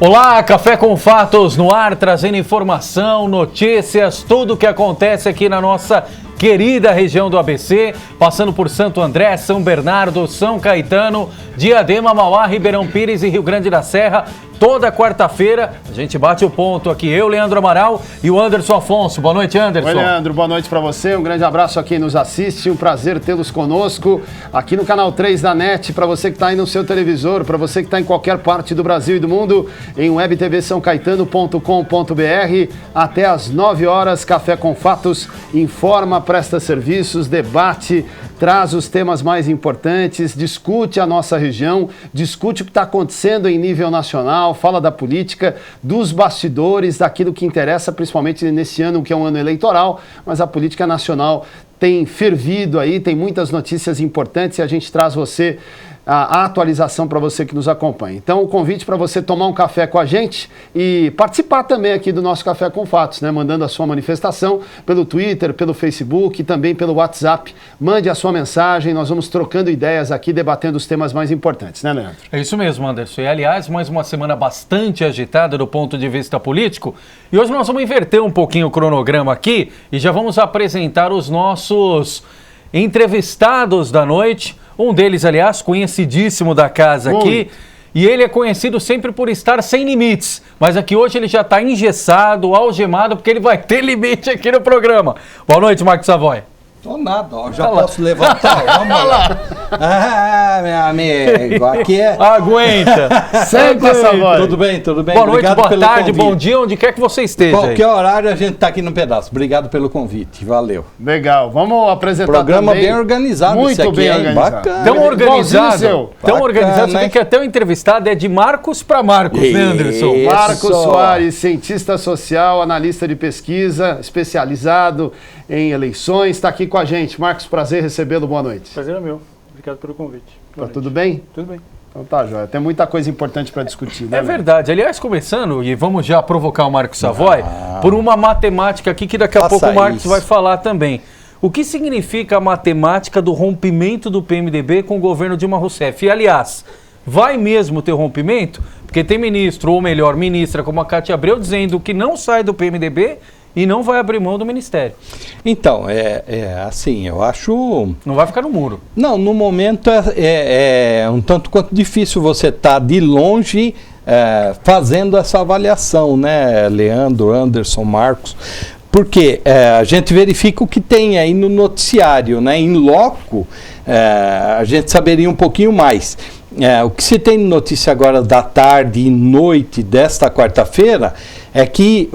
Olá, Café com Fatos no ar, trazendo informação, notícias, tudo o que acontece aqui na nossa querida região do ABC, passando por Santo André, São Bernardo, São Caetano, Diadema, Mauá, Ribeirão Pires e Rio Grande da Serra. Toda quarta-feira a gente bate o ponto aqui, eu, Leandro Amaral e o Anderson Afonso. Boa noite, Anderson. Oi, Leandro, boa noite para você, um grande abraço a quem nos assiste, um prazer tê-los conosco aqui no canal 3 da NET, para você que está aí no seu televisor, para você que está em qualquer parte do Brasil e do mundo, em webtvsãocaetano.com.br, até às 9 horas, Café com Fatos, informa, presta serviços, debate, traz os temas mais importantes, discute a nossa região, discute o que está acontecendo em nível nacional, fala da política, dos bastidores, daquilo que interessa, principalmente nesse ano que é um ano eleitoral, mas a política nacional tem fervido aí, tem muitas notícias importantes e a gente traz a atualização para você que nos acompanha. Então, o convite para você tomar um café com a gente e participar também aqui do nosso Café com Fatos, né? Mandando a sua manifestação pelo Twitter, pelo Facebook e também pelo WhatsApp. Mande a sua mensagem, nós vamos trocando ideias aqui, debatendo os temas mais importantes, né, Leandro? É isso mesmo, Anderson. E, aliás, mais uma semana bastante agitada do ponto de vista político. E hoje nós vamos inverter um pouquinho o cronograma aqui e já vamos apresentar os nossos entrevistados da noite. Um deles, aliás, conhecidíssimo da casa aqui, e ele é conhecido sempre por estar sem limites, mas aqui hoje ele já está engessado, algemado, porque ele vai ter limite aqui no programa. Boa noite, Marcos Savoy. Tô nada, ó, já posso levantar, vamos lá. Ah, meu amigo, aqui é... Aguenta. Sempre, Savoy. Tudo bem, tudo bem. Boa noite, obrigado boa tarde, convite. bom dia, onde quer que você esteja. Qualquer horário a gente tá aqui no pedaço. Obrigado pelo convite, valeu. Legal, vamos apresentar Programa também. bem organizado. Muito esse aqui, bem hein? organizado. Bacana. Tão organizado, Bacana, você vê que até o entrevistado é de Marcos para Marcos, né, Anderson? Isso. Marcos Soares, cientista social, analista de pesquisa, especializado em eleições, está aqui com a gente. Marcos, prazer recebê-lo, boa noite. Prazer é meu. Obrigado pelo convite. Tá tudo bem? Tudo bem. Então tá, joia. Tem muita coisa importante para discutir, né? É verdade. Aliás, começando, e vamos já provocar o Marcos Savoy, por uma matemática aqui que daqui a pouco o Marcos vai falar também. O que significa a matemática do rompimento do PMDB com o governo Dilma Rousseff? E, aliás, vai mesmo ter rompimento? Porque tem ministro, ou melhor, ministra como a Cátia Abreu, dizendo que não sai do PMDB e não vai abrir mão do ministério. Então, assim, eu acho... Não vai ficar no muro. Não, no momento é um tanto quanto difícil você estar de longe fazendo essa avaliação, né, Leandro, Anderson, Marcos, porque a gente verifica o que tem aí no noticiário, né, em loco, a gente saberia um pouquinho mais. O que se tem de notícia agora da tarde e noite desta quarta-feira é que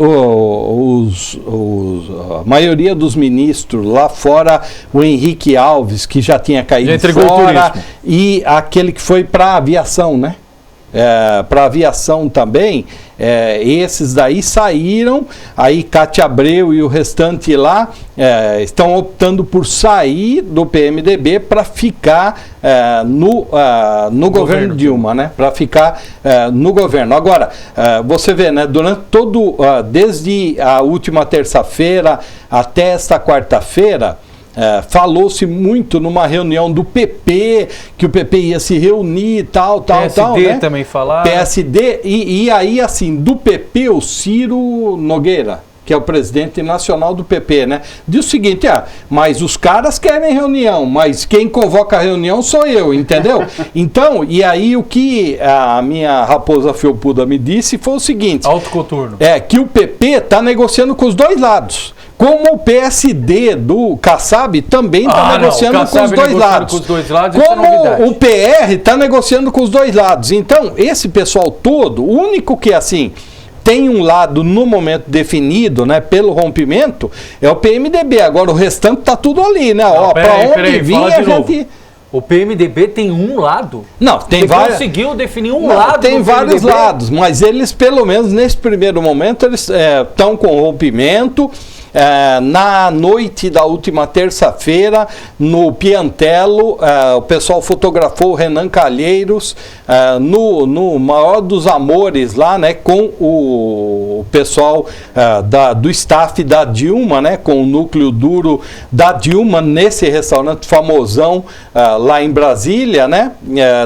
a maioria dos ministros lá fora, o Henrique Alves, que já tinha caído fora, e aquele que foi para a aviação, né? Para a aviação também, esses daí saíram, aí Cátia Abreu e o restante lá estão optando por sair do PMDB para ficar no governo Dilma, né? Para ficar no governo. Agora, você vê, né? Durante desde a última terça-feira até esta quarta-feira, falou-se muito numa reunião do PP, que o PP ia se reunir, tal, PSD né? também falaram. PSD, e aí, assim, do PP, o Ciro Nogueira, que é o presidente nacional do PP, né? Diz o seguinte, mas os caras querem reunião, mas quem convoca a reunião sou eu, entendeu? Então, e aí o que a minha raposa felpuda me disse foi o seguinte... Autocoturno. Que o PP está negociando com os dois lados. Como o PSD do Kassab também está negociando com os dois lados. Como o PR está negociando com os dois lados. Então, esse pessoal todo, o único que assim tem um lado no momento definido, né, pelo rompimento, é o PMDB. Agora o restante está tudo ali, né? Para onde vinha a gente... O PMDB tem um lado? Não, tem vários. Conseguiu definir lado? Tem vários lados, mas eles, pelo menos nesse primeiro momento, eles estão com rompimento. Na noite da última terça-feira, no Piantello, o pessoal fotografou o Renan Calheiros no maior dos amores lá, né, com o pessoal do staff da Dilma, né, com o núcleo duro da Dilma, nesse restaurante famosão lá em Brasília, né,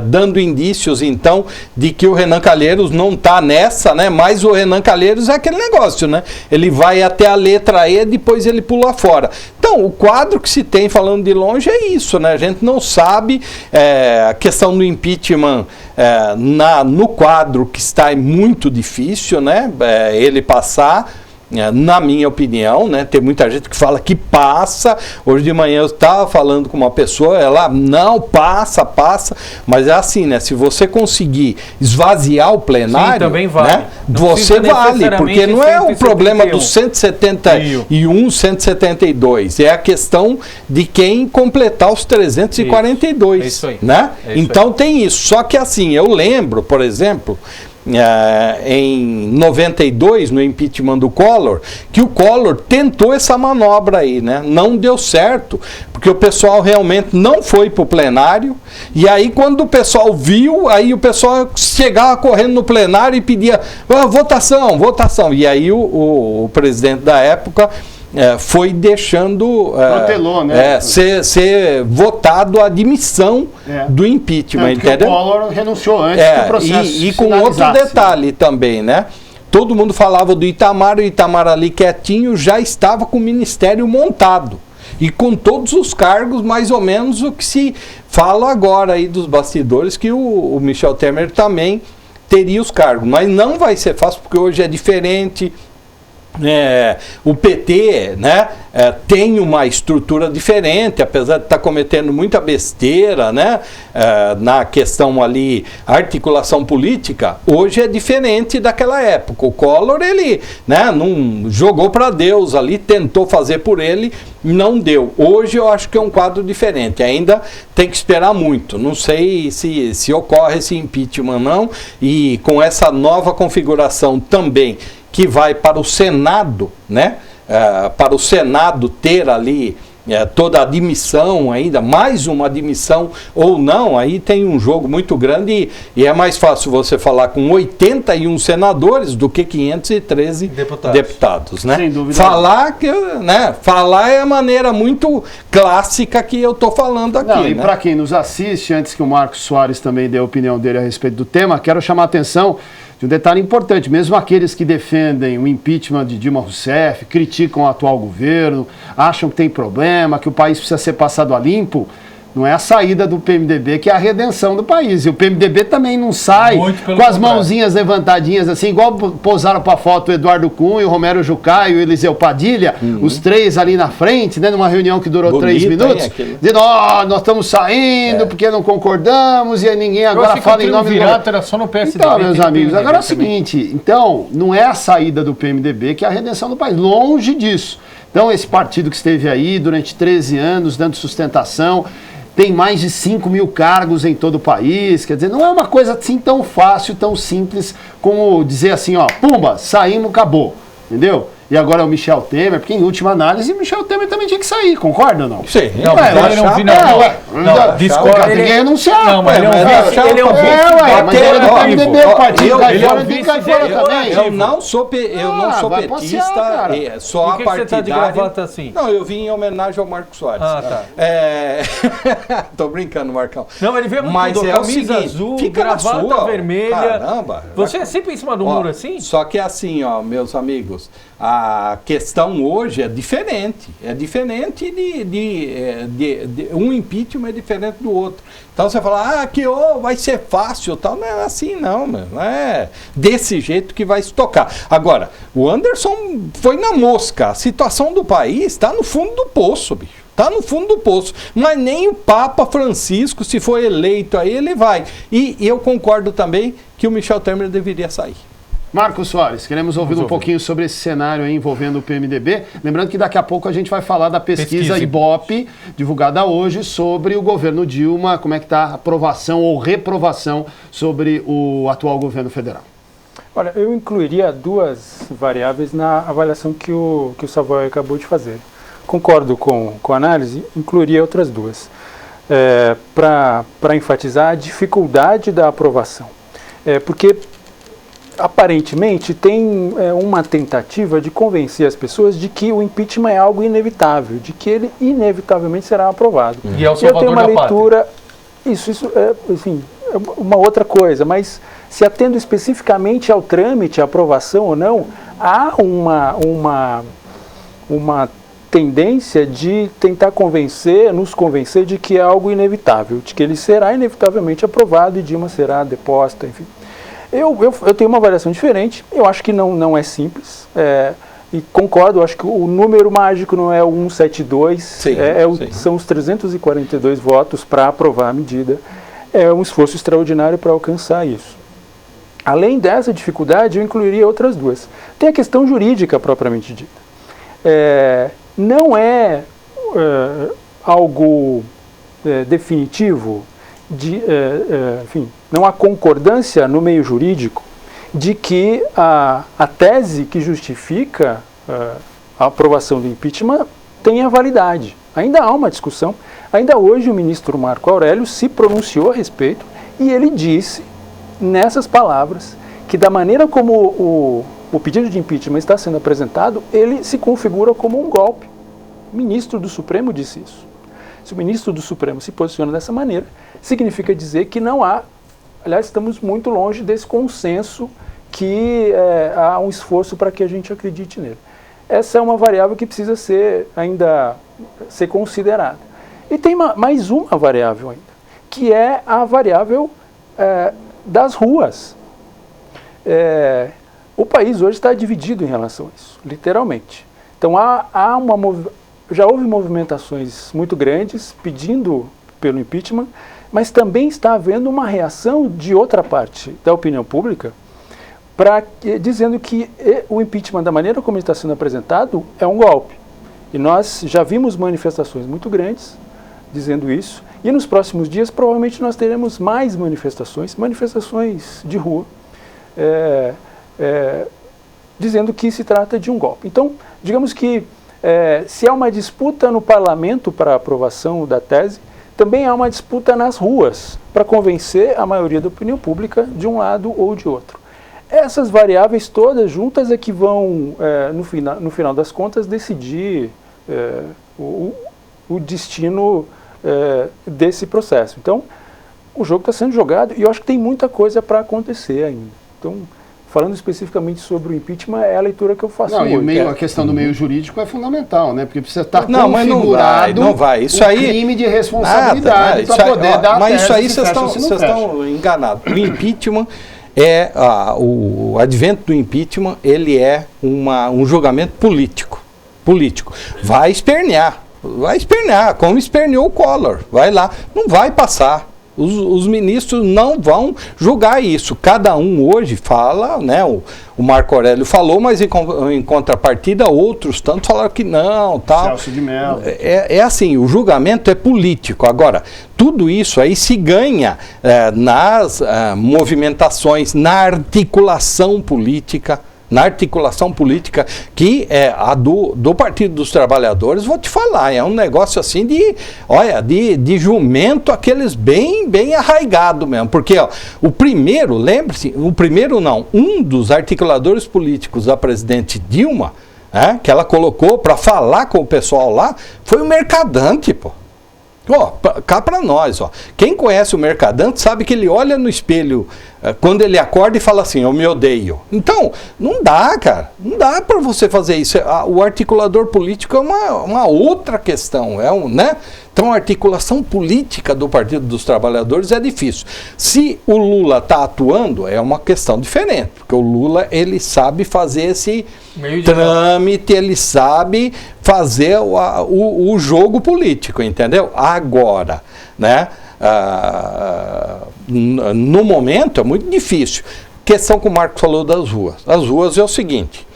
dando indícios, então, de que o Renan Calheiros não está nessa, né, mas o Renan Calheiros é aquele negócio, né, ele vai até a letra E, depois ele pula fora. Então, o quadro que se tem, falando de longe, é isso, né, a gente não sabe, a questão do impeachment no quadro que está muito difícil, né, ele passar. Na minha opinião, né, tem muita gente que fala que passa. Hoje de manhã eu estava falando com uma pessoa, ela não passa, mas é assim, né, se você conseguir esvaziar o plenário, sim, também vale, né, você vale, porque não é o problema dos 171, 172, é a questão de quem completar os 342, isso aí, né? Então tem isso, só que assim, eu lembro, por exemplo, em 92, no impeachment do Collor, que o Collor tentou essa manobra aí, né? Não deu certo, porque o pessoal realmente não foi para o plenário, e aí quando o pessoal viu, aí o pessoal chegava correndo no plenário e pedia votação, e aí o presidente da época foi deixando protelou, né? ser votado a admissão do impeachment, entendeu? O Collor renunciou antes do processo. E com outro detalhe também, né? Todo mundo falava do Itamar, o Itamar ali quietinho já estava com o ministério montado. E com todos os cargos, mais ou menos o que se fala agora aí dos bastidores, que o Michel Temer também teria os cargos. Mas não vai ser fácil, porque hoje é diferente. O PT, né, tem uma estrutura diferente, apesar de estar cometendo muita besteira, né, na questão ali, articulação política, hoje é diferente daquela época. O Collor, ele, né, não jogou para Deus ali, tentou fazer por ele, não deu. Hoje eu acho que é um quadro diferente, ainda tem que esperar muito, não sei se ocorre esse impeachment não, e com essa nova configuração também, que vai para o Senado, né? Para o Senado ter ali toda a admissão ainda, mais uma admissão ou não, aí tem um jogo muito grande e é mais fácil você falar com 81 senadores do que 513 deputados, né? Sem dúvida. Falar é a maneira muito clássica que eu estou falando aqui. Não, e para quem nos assiste, antes que o Marcos Soares também dê a opinião dele a respeito do tema, quero chamar a atenção de um detalhe importante. Mesmo aqueles que defendem o impeachment de Dilma Rousseff, criticam o atual governo, acham que tem problema, que o país precisa ser passado a limpo, não é a saída do PMDB que é a redenção do país. E o PMDB também não sai com as mãozinhas levantadinhas assim, igual posaram para a foto o Eduardo Cunha, o Romero Jucá e o Eliseu Padilha, os três ali na frente, né, numa reunião que durou 3 minutos, dizendo, nós estamos saindo porque não concordamos, e aí ninguém agora fala em nome do... Era só no PSD. Então, meus amigos, agora é o seguinte, então, não é a saída do PMDB que é a redenção do país, longe disso. Então, esse partido que esteve aí durante 13 anos, dando sustentação, tem mais de 5 mil cargos em todo o país, quer dizer, não é uma coisa assim tão fácil, tão simples, como dizer assim, pumba, saímos, acabou, entendeu? E agora é o Michel Temer, porque em última análise o Michel Temer também tinha que sair, concorda ou não? Sim. Não, ele não vi não. Discorda, tem que renunciar. Não, mas ele é um vice. Mas ele é do PMDB, o partido cai fora, ele cai fora também. Eu não sou petista, só a partidário. partidária. Você tá de gravata assim? Não, eu vim em homenagem ao Marcos Soares. Tô brincando, Marcão. Não, ele veio com camisa azul, gravata vermelha. Caramba. Você é sempre em cima do muro assim? Só que assim, meus amigos, a questão hoje é diferente. É diferente de um impeachment é diferente do outro. Então você fala, vai ser fácil, tal. Não é assim não, não é desse jeito que vai se tocar. Agora, o Anderson foi na mosca. A situação do país está no fundo do poço, bicho. Está no fundo do poço. Mas nem o Papa Francisco, se for eleito aí, ele vai. E eu concordo também que o Michel Temer deveria sair. Marcos Soares, queremos ouvir um pouquinho sobre esse cenário aí envolvendo o PMDB. Lembrando que daqui a pouco a gente vai falar da pesquisa Ibope, divulgada hoje, sobre o governo Dilma, como é que está a aprovação ou reprovação sobre o atual governo federal. Olha, eu incluiria duas variáveis na avaliação que o Savoy acabou de fazer. Concordo com a análise, incluiria outras duas. Para enfatizar a dificuldade da aprovação. Porque, aparentemente, tem uma tentativa de convencer as pessoas de que o impeachment é algo inevitável, de que ele inevitavelmente será aprovado. E é o salvador eu tenho uma da leitura... Isso enfim, é uma outra coisa, mas se atendo especificamente ao trâmite, à aprovação ou não, há uma tendência de tentar nos convencer de que é algo inevitável, de que ele será inevitavelmente aprovado e Dilma será deposta, enfim. Eu tenho uma avaliação diferente, eu acho que não é simples, e concordo, acho que o número mágico não é o 172, sim. São os 342 votos para aprovar a medida, é um esforço extraordinário para alcançar isso. Além dessa dificuldade, eu incluiria outras duas. Tem a questão jurídica propriamente dita. Não é algo definitivo, enfim, não há concordância no meio jurídico de que a tese que justifica a aprovação do impeachment tenha validade. Ainda há uma discussão. Ainda hoje o ministro Marco Aurélio se pronunciou a respeito e ele disse, nessas palavras, que da maneira como o pedido de impeachment está sendo apresentado, ele se configura como um golpe. O ministro do Supremo disse isso. Se o ministro do Supremo se posiciona dessa maneira, significa dizer que não há, aliás, estamos muito longe desse consenso que há um esforço para que a gente acredite nele. Essa é uma variável que precisa ainda ser considerada. E tem mais uma variável ainda, que é a variável das ruas. O país hoje está dividido em relação a isso, literalmente. Então já houve movimentações muito grandes pedindo pelo impeachment, mas também está havendo uma reação de outra parte da opinião pública dizendo que o impeachment, da maneira como ele está sendo apresentado, é um golpe. E nós já vimos manifestações muito grandes dizendo isso, e nos próximos dias provavelmente nós teremos mais manifestações de rua, dizendo que se trata de um golpe. Então, digamos que se há uma disputa no parlamento para a aprovação da tese, também há uma disputa nas ruas para convencer a maioria da opinião pública de um lado ou de outro. Essas variáveis todas juntas é que vão, no final das contas, decidir o destino desse processo. Então, o jogo está sendo jogado e eu acho que tem muita coisa para acontecer ainda. Então, falando especificamente sobre o impeachment, é a leitura que eu faço hoje. A questão do meio jurídico é fundamental, né? Porque precisa estar configurado não vai. Isso aí, crime de responsabilidade para poder dar mas isso aí vocês estão enganados. O impeachment o advento do impeachment, ele é um julgamento político. Vai espernear, como esperneou o Collor, vai lá, não vai passar. Os ministros não vão julgar isso. Cada um hoje fala, né? O Marco Aurélio falou, mas em contrapartida outros tanto falaram que não, tal. Celso de Mello. É assim, o julgamento é político. Agora, tudo isso aí se ganha nas movimentações, na articulação política. Que é a do Partido dos Trabalhadores, vou te falar, é um negócio assim de jumento, aqueles bem arraigado mesmo, porque o primeiro, lembre-se, um dos articuladores políticos da presidente Dilma, que ela colocou para falar com o pessoal lá, foi o Mercadante, pô. Cá para nós, quem conhece o Mercadante sabe que ele olha no espelho quando ele acorda e fala assim, eu me odeio. Então, não dá, cara, não dá para você fazer isso. O articulador político é uma outra questão, né? Então, a articulação política do Partido dos Trabalhadores é difícil. Se o Lula está atuando, é uma questão diferente, porque o Lula, ele sabe fazer esse trâmite, ele sabe fazer o jogo político, entendeu? Agora, né? No momento é muito difícil. Questão que o Marcos falou das ruas. As ruas é o seguinte,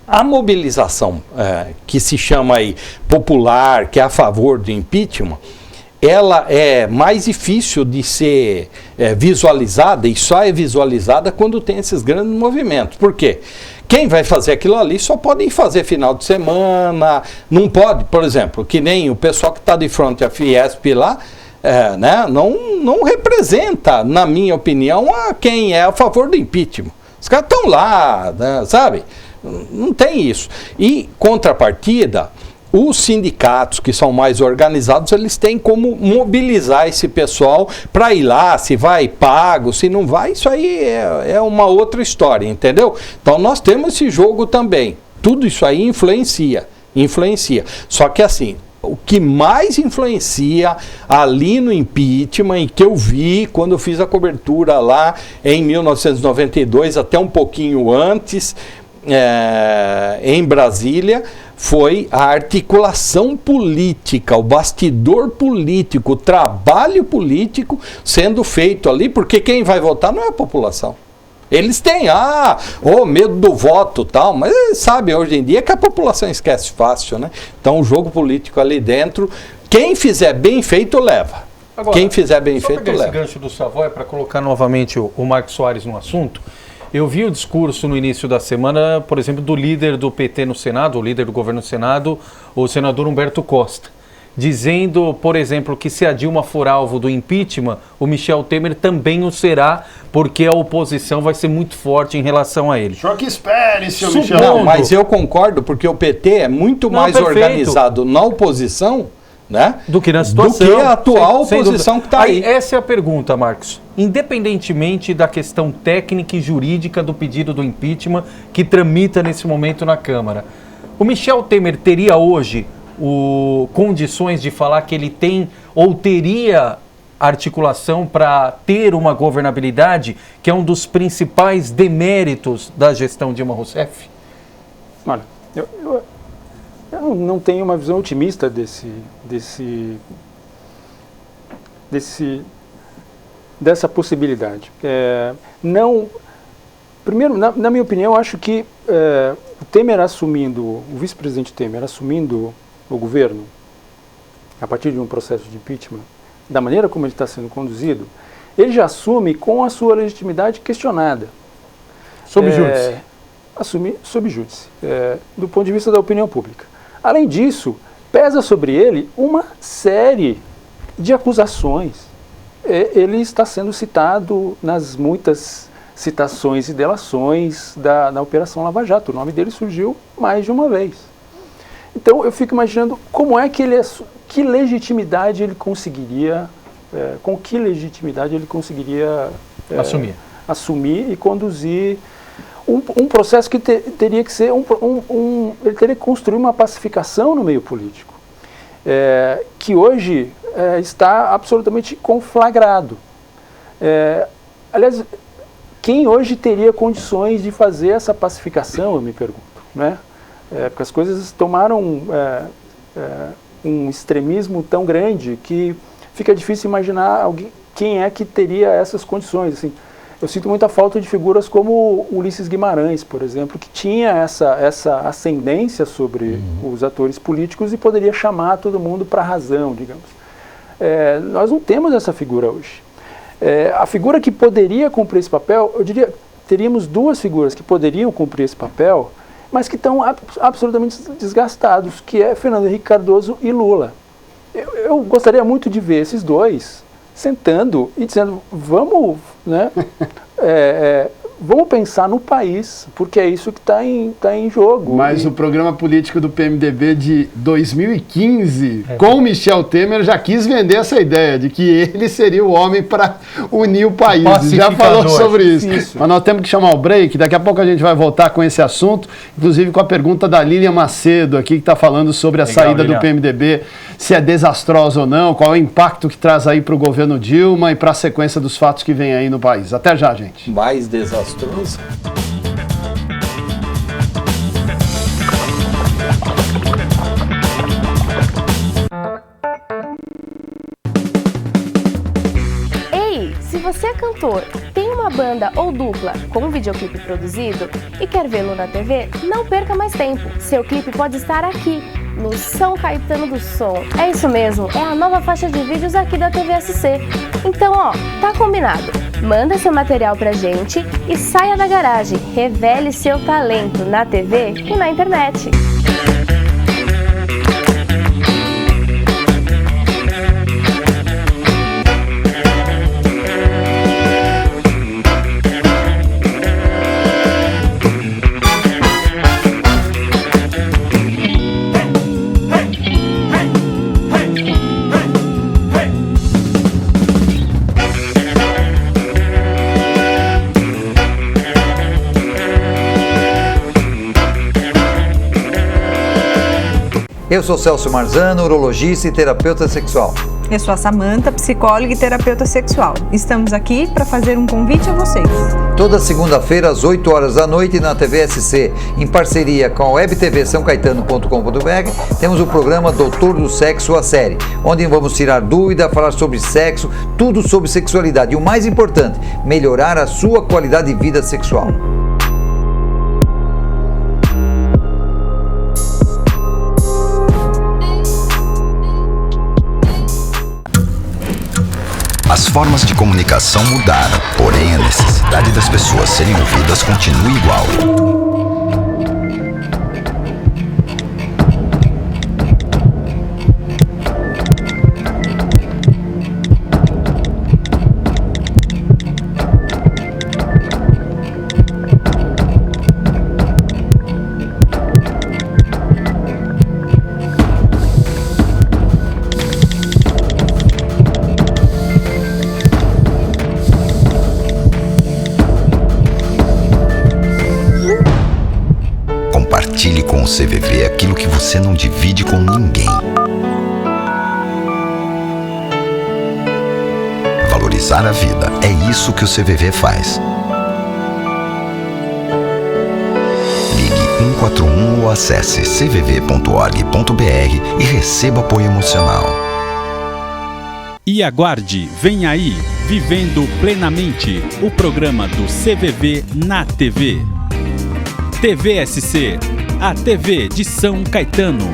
a mobilização que se chama aí popular, que é a favor do impeachment, ela é mais difícil de ser visualizada, e só é visualizada quando tem esses grandes movimentos. Por quê? Quem vai fazer aquilo ali só pode fazer final de semana, não pode, por exemplo, que nem o pessoal que está de frente à Fiesp lá, né, não representa, na minha opinião, quem é a favor do impeachment. Os caras estão lá, né, sabe? Não tem isso. E, contrapartida, os sindicatos que são mais organizados, eles têm como mobilizar esse pessoal para ir lá, se vai pago, se não vai, isso aí é uma outra história, entendeu? Então nós temos esse jogo também. Tudo isso aí influencia. Só que assim, o que mais influencia ali no impeachment, e que eu vi quando eu fiz a cobertura lá em 1992, até um pouquinho antes, em Brasília, foi a articulação política, o bastidor político, o trabalho político sendo feito ali, porque quem vai votar não é a população. Eles têm, medo do voto e tal, mas eles sabem hoje em dia que a população esquece fácil, né? Então o jogo político ali dentro, quem fizer bem feito, leva. Agora, quem fizer bem feito, leva. Esse gancho do Savoy para colocar novamente o Marcos Soares no assunto. Eu vi o discurso no início da semana, por exemplo, do líder do PT no Senado, o líder do governo do Senado, o senador Humberto Costa, dizendo, por exemplo, que se a Dilma for alvo do impeachment, o Michel Temer também o será, porque a oposição vai ser muito forte em relação a ele. Só que espere, seu Michel. Não, mas eu concordo, porque o PT é muito mais organizado na oposição, né, do que na situação, do que a atual oposição que está aí. Essa é a pergunta, Marcos. Independentemente da questão técnica e jurídica do pedido do impeachment que tramita nesse momento na Câmara, o Michel Temer teria hoje condições de falar que ele tem ou teria articulação para ter uma governabilidade, que é um dos principais deméritos da gestão Dilma Rousseff? Olha, eu não tenho uma visão otimista dessa possibilidade. Primeiro, na minha opinião, eu acho que o Temer o vice-presidente Temer assumindo o governo, a partir de um processo de impeachment, da maneira como ele está sendo conduzido, ele já assume com a sua legitimidade questionada. Sob júdice. Assume sob júdice, do ponto de vista da opinião pública. Além disso, pesa sobre ele uma série de acusações. Ele está sendo citado nas muitas citações e delações na Operação Lava Jato. O nome dele surgiu mais de uma vez. Então eu fico imaginando como é que que legitimidade ele conseguiria, com que legitimidade ele conseguiria assumir e conduzir um processo que teria que ser ele teria que construir uma pacificação no meio político, que hoje está absolutamente conflagrado. Aliás, quem hoje teria condições de fazer essa pacificação, eu me pergunto, né? Porque as coisas tomaram um extremismo tão grande que fica difícil imaginar quem é que teria essas condições. Assim, eu sinto muita falta de figuras como Ulisses Guimarães, por exemplo, que tinha essa ascendência sobre os atores políticos e poderia chamar todo mundo para a razão, digamos. Nós não temos essa figura hoje. A figura que poderia cumprir esse papel, eu diria, teríamos duas figuras que poderiam cumprir esse papel, mas que estão absolutamente desgastados, que é Fernando Henrique Cardoso e Lula. Eu gostaria muito de ver esses dois sentando e dizendo, vamos, né, vamos pensar no país, porque é isso que está em jogo. Mas o programa político do PMDB de 2015, com o Michel Temer, já quis vender essa ideia de que ele seria o homem para unir o país. Já falou sobre isso. Mas nós temos que chamar o break. Daqui a pouco a gente vai voltar com esse assunto, inclusive com a pergunta da Lilian Macedo aqui, que está falando sobre a saída do PMDB, se é desastrosa ou não, qual é o impacto que traz aí para o governo Dilma e para a sequência dos fatos que vem aí no país. Até já, gente. Mais desastroso. Ei, se você é cantor Tem uma banda ou dupla com um videoclipe produzido e quer vê-lo na TV? Não perca mais tempo. Seu clipe pode estar aqui, no São Caetano do Som. É isso mesmo, é a nova faixa de vídeos aqui da TVSC. Então, tá combinado. Manda seu material pra gente e saia da garagem. Revele seu talento na TV e na internet. Eu sou Celso Marzano, urologista e terapeuta sexual. Eu sou a Samanta, psicóloga e terapeuta sexual. Estamos aqui para fazer um convite a vocês. Toda segunda-feira, às 8 horas da noite, na TVSC, em parceria com a WebTV SãoCaetano.com.br, temos o programa Doutor do Sexo, a série, onde vamos tirar dúvida, falar sobre sexo, tudo sobre sexualidade. E o mais importante, melhorar a sua qualidade de vida sexual. As formas de comunicação mudaram, porém a necessidade das pessoas serem ouvidas continua igual. Compartilhe com o CVV aquilo que você não divide com ninguém. Valorizar a vida, é isso que o CVV faz. Ligue 141 ou acesse cvv.org.br e receba apoio emocional. E aguarde, vem aí, Vivendo Plenamente, o programa do CVV na TV. TVSC, a TV de São Caetano.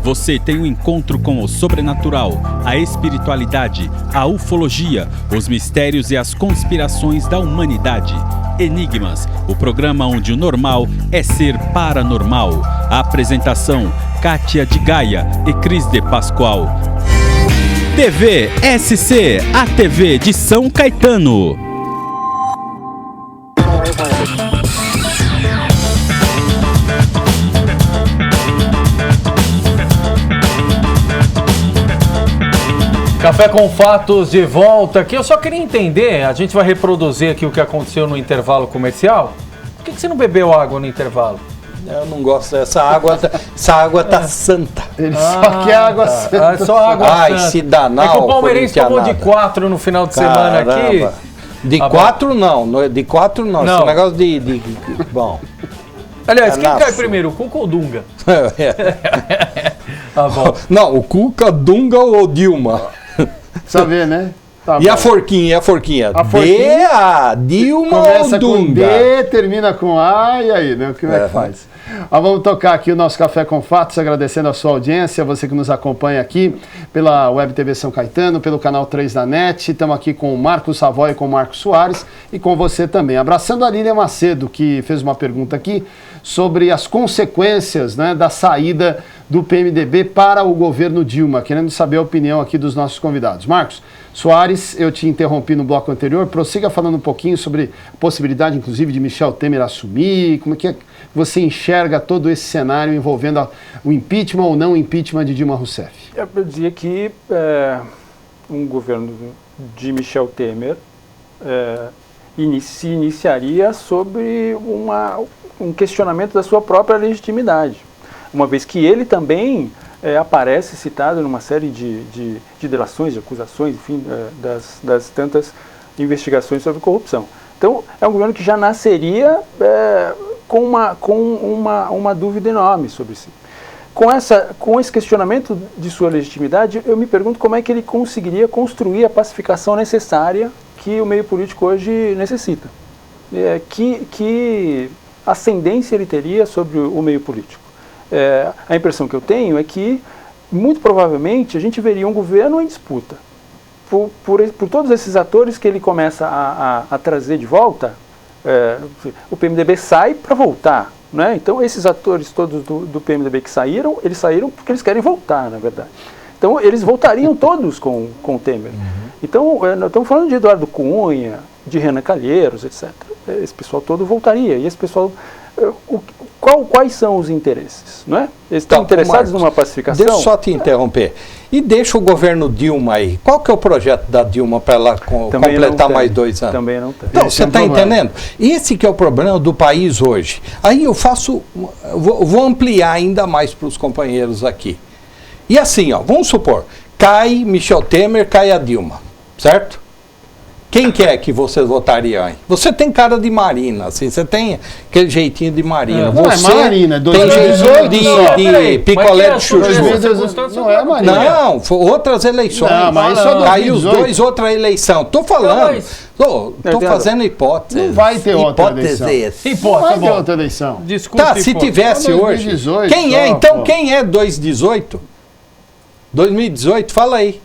Você tem um encontro com o sobrenatural, a espiritualidade, a ufologia, os mistérios e as conspirações da humanidade. Enigmas, o programa onde o normal é ser paranormal. A apresentação, Kátia de Gaia e Cris de Pascoal. TVSC, a TV de São Caetano. Café com Fatos de volta aqui. Eu só queria entender, a gente vai reproduzir aqui o que aconteceu no intervalo comercial. Por que você não bebeu água no intervalo? Eu não gosto dessa água, tá santa. Ele só quer água santa. É só água santa. Se danar. É que o palmeirense tomou de 4 no final de semana aqui. De 4 não, de 4 não. Esse negócio de bom. Aliás, quem cai primeiro, o Cuca ou o Dunga? Tá bom. Não, o Cuca, Dunga ou Dilma? Saber, né? Tá e bom. A forquinha? A forquinha, Dilma começa ou Dunga? Com D, termina com A, e aí, né? Como é que faz? Vamos tocar aqui o nosso Café com Fatos, agradecendo a sua audiência, você que nos acompanha aqui pela Web TV São Caetano, pelo canal 3 da NET. Estamos aqui com o Marcos Savoy e com o Marcos Soares e com você também. Abraçando a Lília Macedo, que fez uma pergunta aqui sobre as consequências, né, da saída do PMDB para o governo Dilma, querendo saber a opinião aqui dos nossos convidados. Marcos Soares, eu te interrompi no bloco anterior, prossiga falando um pouquinho sobre a possibilidade, inclusive, de Michel Temer assumir, como é que você enxerga todo esse cenário envolvendo o impeachment ou não impeachment de Dilma Rousseff? Eu dizia que um governo de Michel Temer se iniciaria sobre um questionamento da sua própria legitimidade, uma vez que ele também aparece citado numa série de delações, de acusações, enfim, das tantas investigações sobre corrupção. Então, é um governo que já nasceria com uma dúvida enorme sobre si. Com esse questionamento de sua legitimidade, eu me pergunto como é que ele conseguiria construir a pacificação necessária que o meio político hoje necessita. Que ascendência ele teria sobre o meio político? A impressão que eu tenho é que, muito provavelmente, a gente veria um governo em disputa. Por todos esses atores que ele começa a trazer de volta, o PMDB sai para voltar. Né? Então, esses atores todos do PMDB que saíram, eles saíram porque eles querem voltar, na verdade. Então, eles voltariam todos com o Temer. Então, nós estamos falando de Eduardo Cunha, de Renan Calheiros, etc. Esse pessoal todo voltaria. E esse pessoal... Quais são os interesses? Não é? Eles estão interessados numa pacificação? Deixa eu só te interromper. E deixa o governo Dilma aí. Qual que é o projeto da Dilma para ela completar mais 2 anos? Também não tem. Então, você está entendendo? Esse que é o problema do país hoje. Aí eu vou ampliar ainda mais para os companheiros aqui. E assim, vamos supor, cai Michel Temer, cai a Dilma, certo? Quem que é que vocês votariam aí? Você tem cara de Marina, assim, você tem aquele jeitinho de Marina. Não você é Marina, tem jeitinho de picolé de chuchu. Não é Marina. Não, outras eleições. Não, mas isso é Caiu os dois, outra eleição. Tô falando. Tô fazendo hipótese. Não vai ter outra eleição. Não vai ter outra eleição. Tá, se tivesse hoje. Quem é, então, quem é 2018? 2018, fala aí.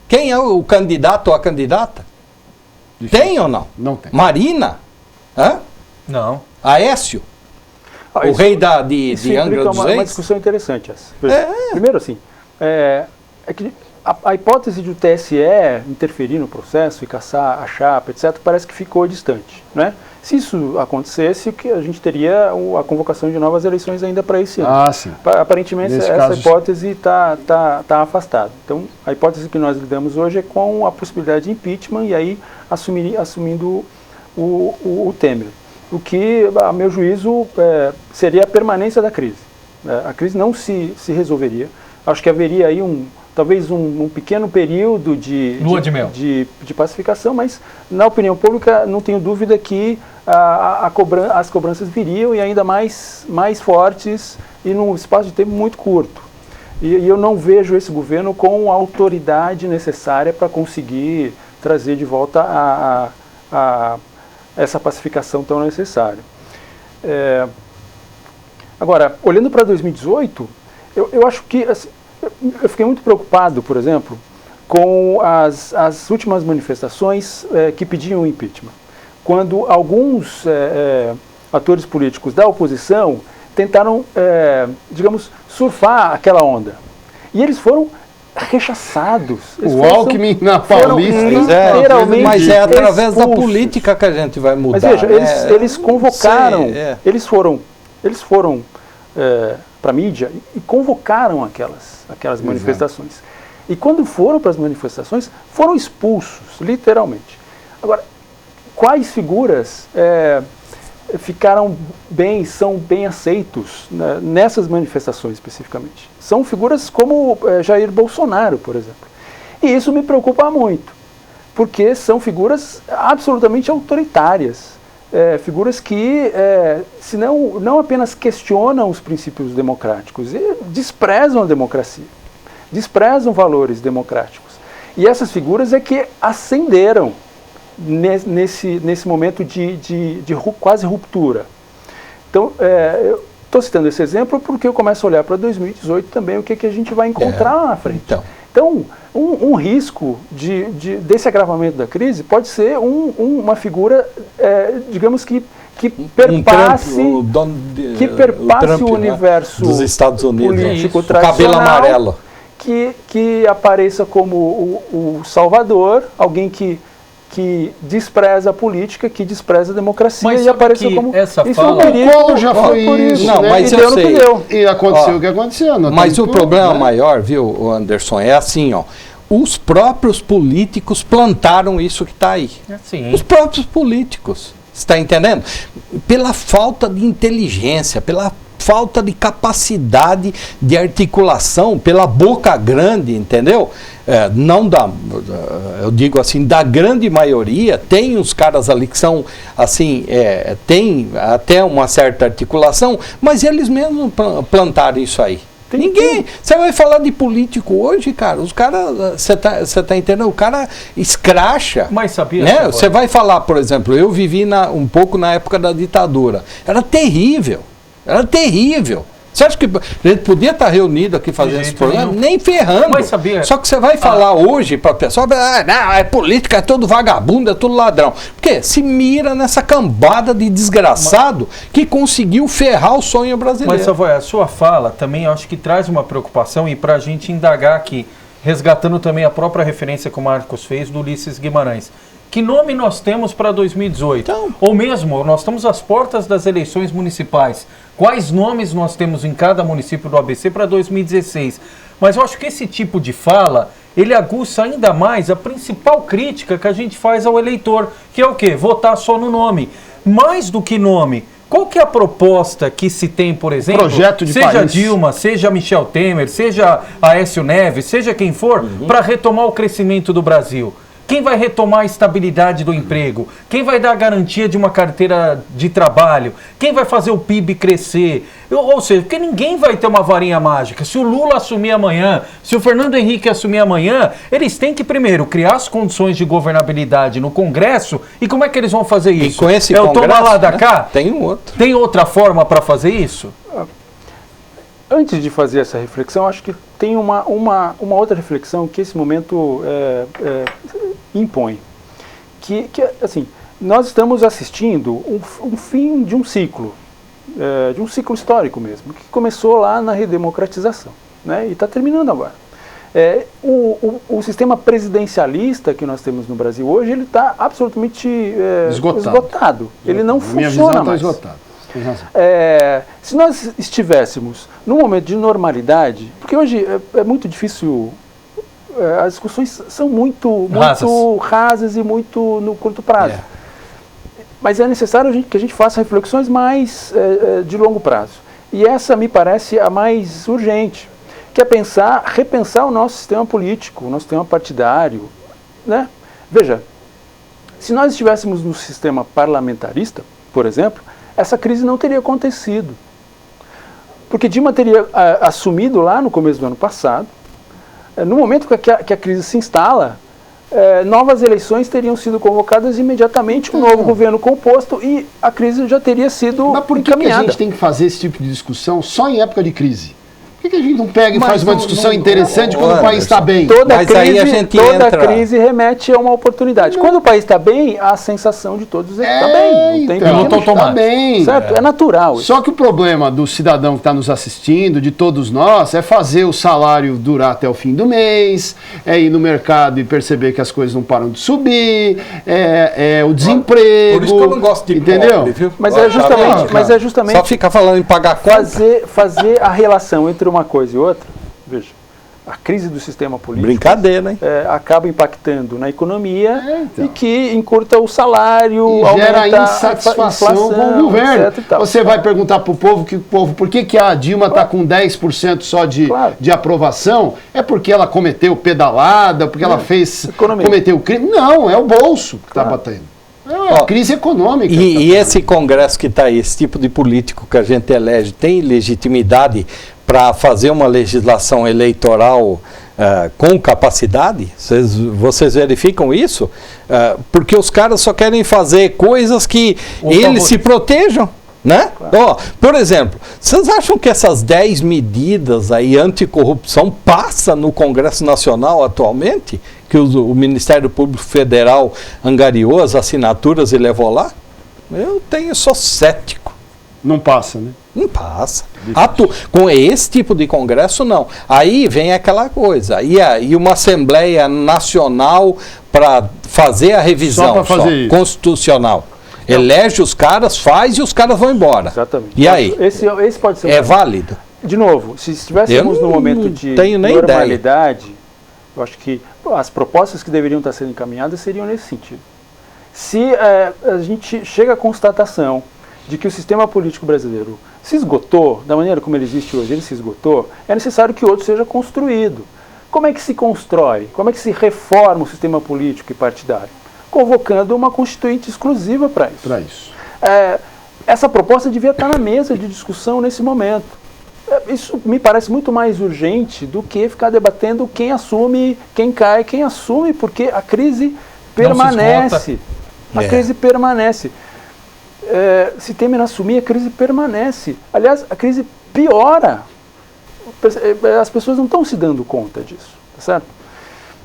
Quem é o candidato ou a candidata? Tem ou não? Não tem. Marina? Hã? Não. Aécio? O rei de Angra dos Reis? É uma discussão interessante essa. Primeiro, assim, é que a hipótese de o TSE interferir no processo e caçar a chapa, etc., parece que ficou distante. Né? Se isso acontecesse, a gente teria a convocação de novas eleições ainda para esse ano. Ah, sim. Aparentemente, essa hipótese está afastada. Então, a hipótese que nós lidamos hoje é com a possibilidade de impeachment e aí assumindo o Temer. O que, a meu juízo, seria a permanência da crise. A crise não se resolveria. Acho que haveria aí talvez um pequeno período de pacificação, mas na opinião pública não tenho dúvida que as cobranças viriam e ainda mais fortes e num espaço de tempo muito curto. E eu não vejo esse governo com a autoridade necessária para conseguir trazer de volta a essa pacificação tão necessária. Agora, olhando para 2018, eu acho que assim, eu fiquei muito preocupado, por exemplo, com as últimas manifestações que pediam o impeachment. Quando alguns atores políticos da oposição tentaram, digamos, surfar aquela onda. E eles foram rechaçados. O Alckmin na Paulista. Literalmente mas é através da política que a gente vai mudar. Mas veja, eles convocaram, eles foram para a mídia e convocaram aquelas manifestações. E quando foram para as manifestações, foram expulsos, literalmente. Agora, quais figuras são bem aceitos, né, nessas manifestações especificamente? São figuras como Jair Bolsonaro, por exemplo. E isso me preocupa muito, porque são figuras absolutamente autoritárias. Figuras que não apenas questionam os princípios democráticos, desprezam a democracia, desprezam valores democráticos. E essas figuras é que ascenderam nesse momento de quase ruptura. Então, eu estou citando esse exemplo porque eu começo a olhar para 2018 também, o que a gente vai encontrar lá na frente. Então um risco desse agravamento da crise pode ser uma figura, digamos que perpasse o universo dos Estados Unidos, político tradicional, cabelo amarelo, que apareça como o salvador, alguém que despreza a política, que despreza a democracia, mas e apareceu como essa isso fala... é um perigo. O Collor já foi isso, não, né? mas eu sei. E aconteceu o que aconteceu. Mas o problema maior, viu, Anderson, é assim, os próprios políticos plantaram isso que está aí. Os próprios políticos, está entendendo? Pela falta de inteligência, pela falta de capacidade de articulação, pela boca grande, entendeu? não da, eu digo assim, da grande maioria, tem uns caras ali que são, assim, tem até uma certa articulação, mas eles mesmos plantaram isso aí. Ninguém. Você vai falar de político hoje, cara, os caras, você tá entendendo? O cara escracha. Mas sabia? Né? Você vai falar, por exemplo, eu vivi um pouco na época da ditadura. Era terrível. Era terrível. Você acha que a gente podia estar reunido aqui fazendo esse programa? Nem ferrando. Mas sabia? Só que você vai falar hoje para a pessoa, não, é política, é todo vagabundo, é todo ladrão. Porque se mira nessa cambada de desgraçado que conseguiu ferrar o sonho brasileiro. Mas, Savoia, a sua fala também eu acho que traz uma preocupação, e para a gente indagar aqui, resgatando também a própria referência que o Marcos fez do Ulisses Guimarães. Que nome nós temos para 2018? Então, ou mesmo, nós estamos às portas das eleições municipais. Quais nomes nós temos em cada município do ABC para 2016? Mas eu acho que esse tipo de fala, ele aguça ainda mais a principal crítica que a gente faz ao eleitor, que é o quê? Votar só no nome. Mais do que nome, qual que é a proposta que se tem, por exemplo, projeto de seja país. Dilma, seja Michel Temer, seja Aécio Neves, seja quem for, para retomar o crescimento do Brasil? Quem vai retomar a estabilidade do emprego? Quem vai dar a garantia de uma carteira de trabalho? Quem vai fazer o PIB crescer? Ou seja, porque ninguém vai ter uma varinha mágica. Se o Lula assumir amanhã, se o Fernando Henrique assumir amanhã, eles têm que primeiro criar as condições de governabilidade no Congresso. E como é que eles vão fazer isso? E com esse Congresso, toma lá da cá? Tem um outro. Tem outra forma para fazer isso? Antes de fazer essa reflexão, acho que tem uma outra reflexão que esse momento impõe. Que assim, nós estamos assistindo um fim de um ciclo histórico mesmo, que começou lá na redemocratização, né, e está terminando agora. O sistema presidencialista que nós temos no Brasil hoje, ele está absolutamente esgotado. Ele não funciona mais. Se nós estivéssemos num momento de normalidade, porque hoje é muito difícil, as discussões são muito rasas e muito no curto prazo. Mas é necessário que a gente faça reflexões mais de longo prazo. E essa me parece a mais urgente, que é repensar o nosso sistema político, o nosso sistema partidário, né? Veja, se nós estivéssemos no sistema parlamentarista, por exemplo, essa crise não teria acontecido. Porque Dilma teria assumido lá no começo do ano passado, no momento que a crise se instala, novas eleições teriam sido convocadas imediatamente, um novo governo composto e a crise já teria sido encaminhada. Mas por que a gente tem que fazer esse tipo de discussão só em época de crise? Por que a gente não pega e faz uma discussão interessante quando o país está bem? Toda crise remete a uma oportunidade. Quando o país está bem, há a sensação de todos eles está bem. Não tem está bem. Certo? É natural. Isso. Só que o problema do cidadão que está nos assistindo, de todos nós, é fazer o salário durar até o fim do mês, é ir no mercado e perceber que as coisas não param de subir, o desemprego. Por isso que eu não gosto de entendeu? Pobre, viu? Mas é justamente só ficar falando em pagar conta. Fazer a relação entre uma coisa e outra. Veja, a crise do sistema político brincadeira, hein? Acaba impactando na economia e que encurta o salário, e gera insatisfação com o governo. Você vai perguntar para o povo por que a Dilma está com 10% só de aprovação? É porque ela cometeu pedalada, porque ela cometeu crime? Não, é o bolso que está batendo. Crise econômica. E esse Congresso que está aí, esse tipo de político que a gente elege, tem legitimidade para fazer uma legislação eleitoral com capacidade? Vocês verificam isso? Porque os caras só querem fazer coisas que eles se protejam. Né? Claro. Por exemplo, vocês acham que essas 10 medidas aí anticorrupção passa no Congresso Nacional atualmente? Que o Ministério Público Federal angariou as assinaturas e levou lá? Sou cético. Não passa, né? Não passa. Com esse tipo de Congresso, não. Aí vem aquela coisa. E uma Assembleia Nacional para fazer a revisão constitucional. Elege os caras, faz e os caras vão embora. Exatamente. E aí? Esse pode ser válido? De novo, se estivéssemos no momento de normalidade, eu acho que as propostas que deveriam estar sendo encaminhadas seriam nesse sentido. Se a gente chega à constatação de que o sistema político brasileiro se esgotou, da maneira como ele existe hoje, ele se esgotou, é necessário que outro seja construído. Como é que se constrói? Como é que se reforma o sistema político e partidário? Convocando uma constituinte exclusiva para isso. Essa proposta devia estar na mesa de discussão nesse momento. Isso me parece muito mais urgente do que ficar debatendo quem assume, quem cai, quem assume, porque a crise permanece. A crise permanece. Se Temer assumir, a crise permanece. Aliás, a crise piora. As pessoas não estão se dando conta disso, tá certo?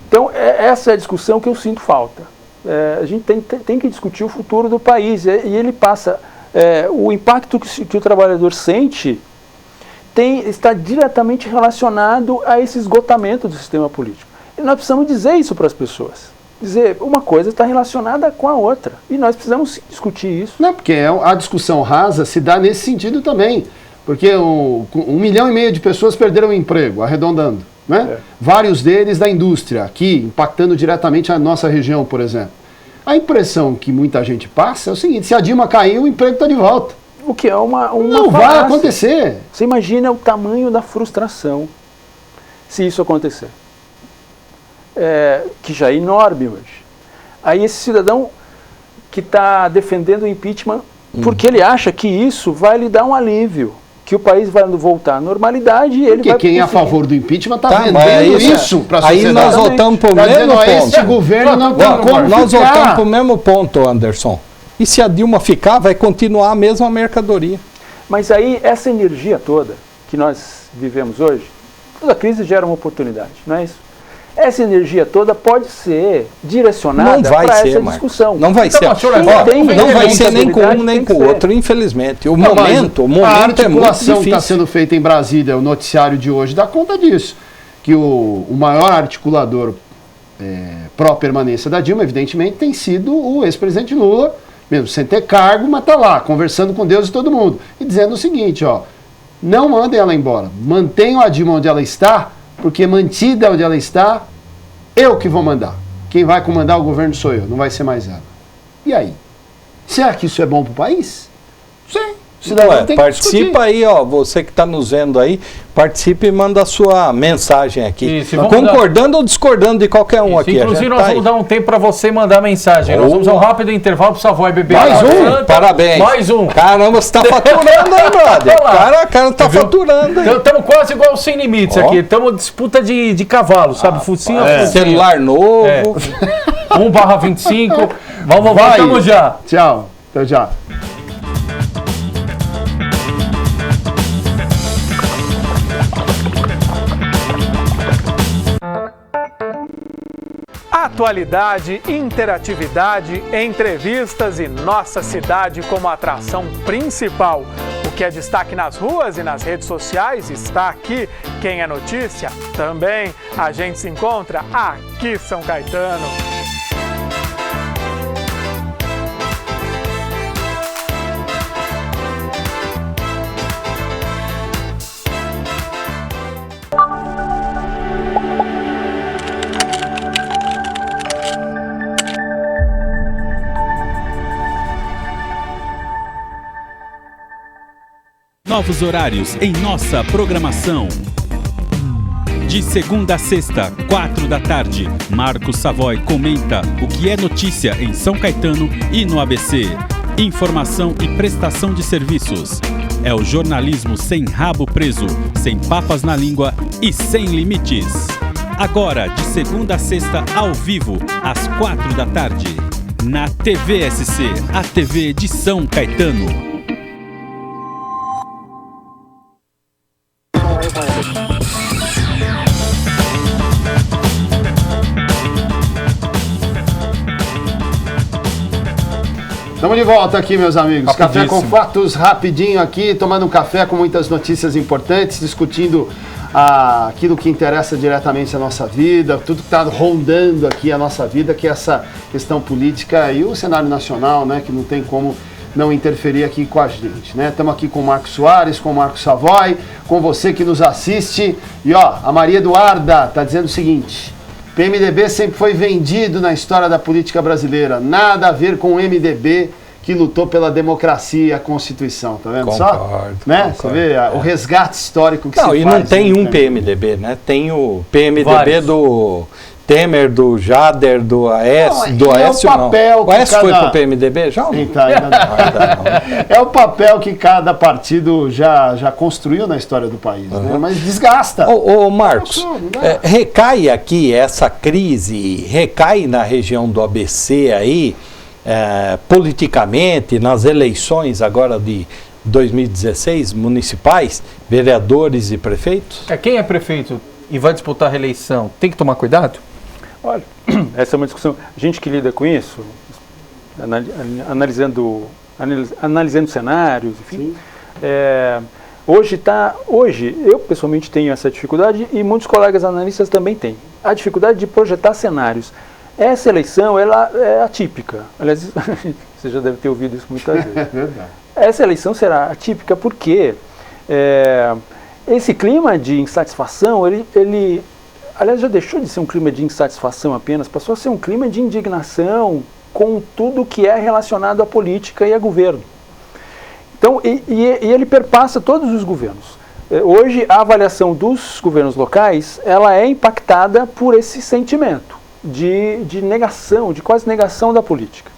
Então, essa é a discussão que eu sinto falta. A gente tem que discutir o futuro do país, e ele passa... o impacto que o trabalhador sente está diretamente relacionado a esse esgotamento do sistema político. E nós precisamos dizer isso para as pessoas. Dizer, uma coisa está relacionada com a outra. E nós precisamos discutir isso. Não, porque a discussão rasa se dá nesse sentido também. Porque 1,5 milhão de pessoas perderam o emprego, arredondando. Né? Vários deles da indústria, aqui, impactando diretamente a nossa região, por exemplo. A impressão que muita gente passa é o seguinte: se a Dilma cair, o emprego está de volta. O que é uma não vai acontecer. Você imagina o tamanho da frustração se isso acontecer. Que já é enorme hoje. Aí esse cidadão que está defendendo o impeachment, porque ele acha que isso vai lhe dar um alívio, que o país vai voltar à normalidade e ele porque vai... Porque quem é a favor do impeachment está vendendo isso para a sociedade. Aí nós voltamos para o mesmo ponto. Este governo não tem como nós voltamos para o mesmo ponto, Anderson. E se a Dilma ficar, vai continuar a mesma mercadoria. Mas aí essa energia toda que nós vivemos hoje, toda crise gera uma oportunidade, não é isso? Essa energia toda pode ser direcionada para essa discussão. Não vai ser. Não vai ser nem com um nem com o outro, infelizmente. O momento a articulação que está sendo feita em Brasília, o noticiário de hoje, dá conta disso. Que o maior articulador pró-permanência da Dilma, evidentemente, tem sido o ex-presidente Lula, mesmo sem ter cargo, mas está lá, conversando com Deus e todo mundo. E dizendo o seguinte, não mandem ela embora. Mantenham a Dilma onde ela está, porque mantida onde ela está, eu que vou mandar. Quem vai comandar o governo sou eu, não vai ser mais ela. E aí? Será que isso é bom para o país? Sim. Participa aí, você que está nos vendo aí, participe e manda a sua mensagem aqui. Isso, concordando ou discordando de qualquer um aqui. Inclusive, nós vamos dar um tempo para você mandar mensagem. Nós vamos a um rápido intervalo para o Savoy beber. Mais um? Parabéns. Mais um. Caramba, você está faturando aí, brother. Cara está faturando aí. Estamos quase igual Sem Limites aqui. Estamos disputa de cavalo, sabe? Focinho a focinho. Celular novo. 1/25. Vamos já. Tchau. Até já. Atualidade, interatividade, entrevistas e nossa cidade como atração principal. O que é destaque nas ruas e nas redes sociais está aqui. Quem é notícia também. A gente se encontra aqui, São Caetano. Novos horários em nossa programação. De segunda a sexta, 4 da tarde, Marcos Savoy comenta o que é notícia em São Caetano e no ABC. Informação e prestação de serviços. É o jornalismo sem rabo preso, sem papas na língua e sem limites. Agora, de segunda a sexta, ao vivo, às 4 da tarde, na TVSC, a TV de São Caetano. Estamos de volta aqui, meus amigos. Café com Fatos, rapidinho aqui, tomando um café com muitas notícias importantes, discutindo aquilo que interessa diretamente a nossa vida, tudo que está rondando aqui a nossa vida, que é essa questão política e o cenário nacional, né, que não tem como não interferir aqui com a gente, né? Estamos aqui com o Marcos Soares, com o Marcos Savoy, com você que nos assiste. E a Maria Eduarda está dizendo o seguinte: PMDB sempre foi vendido na história da política brasileira, nada a ver com o MDB que lutou pela democracia e a Constituição, tá vendo Concordo, só? Né? Você vê o resgate histórico que se faz. Não, e não tem um PMDB, né? Tem o PMDB Vários. do Temer, do Jader, do Aécio, Não, é o papel o Aécio que foi cada- pro PMDB já? Então, ainda não. É o papel que cada partido já construiu na história do país, né? Mas desgasta. Ô Marcos, Não dá. recai aqui essa crise, recai na região do ABC aí, politicamente, nas eleições agora de 2016, municipais, vereadores e prefeitos? Quem é prefeito e vai disputar a reeleição, tem que tomar cuidado? Olha, essa é uma discussão. A gente que lida com isso, analisando cenários, enfim. Hoje, eu pessoalmente tenho essa dificuldade e muitos colegas analistas também têm. A dificuldade de projetar cenários. Essa eleição, ela é atípica. Aliás, você já deve ter ouvido isso muitas vezes. É verdade. Essa eleição será atípica porque esse clima de insatisfação, ele aliás, já deixou de ser um clima de insatisfação apenas, passou a ser um clima de indignação com tudo que é relacionado à política e a governo. Então, e ele perpassa todos os governos. Hoje, a avaliação dos governos locais, ela é impactada por esse sentimento de negação, de quase negação da política.